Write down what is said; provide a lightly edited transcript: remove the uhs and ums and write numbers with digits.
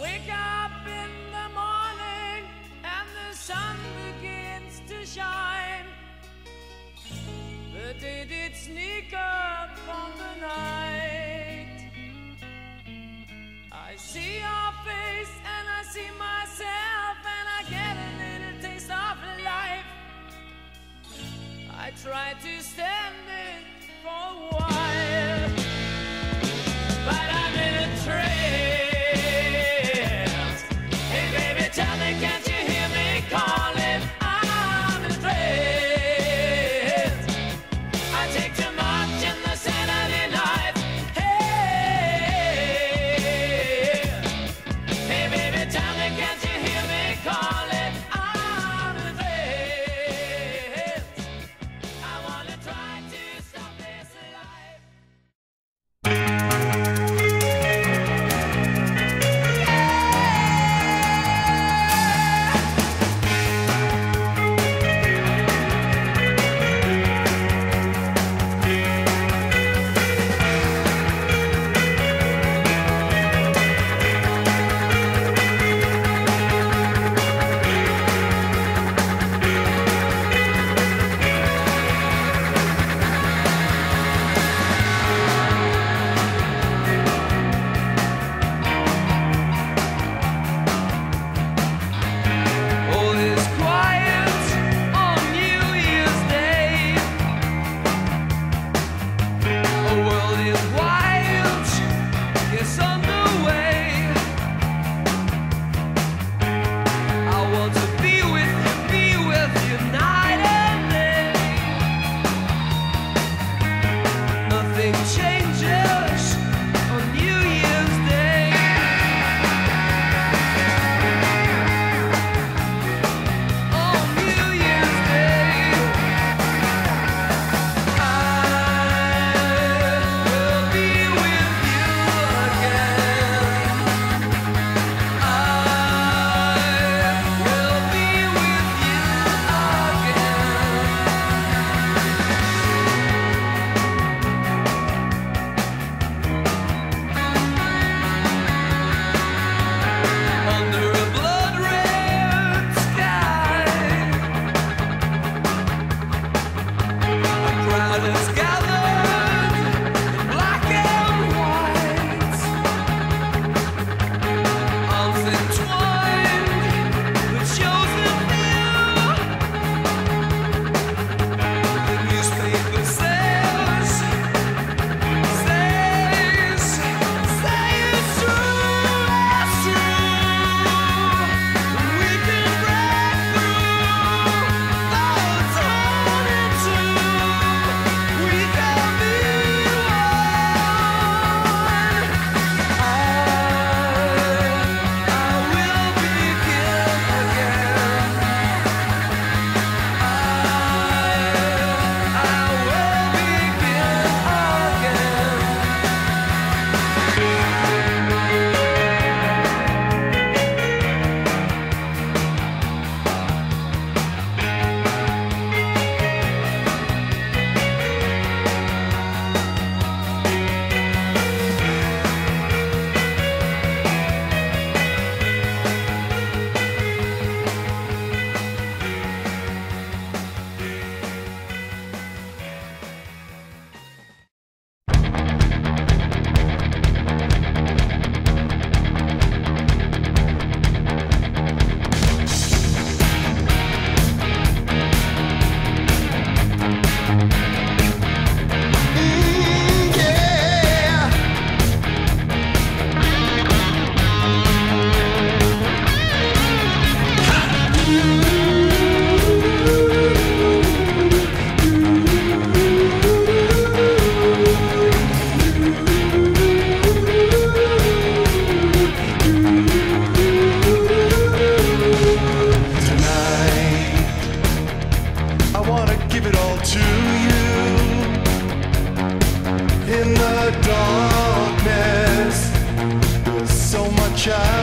wake up in the morning and the sun begins to shine. The day did sneak up on the night. I see your face and I see myself, and I get a little taste of life. I try to stand it for a while, but I'm in a trance. Hey baby, tell me, can't you hear me calling? I'm in a trance. I take too much in the Saturday night. Hey, hey baby, tell me, can't you hear me calling? I'm in a trance. I wanna try to stop this life. All is quiet on New Year's Day. The world is wild, it's underway. I want to be with you night and day. Nothing changes on New Year's Day. On New Year's Day, I will be with you again. I will be with you again. Under a blood-red sky, a crowd has gathered in black and white. Arms entwined, the chosen few. The newspaper says it's true, it's true. We can break through those torn two. We can be one. I will begin again. I will begin again. I wanna give it all to you. In the darkness, there's so much I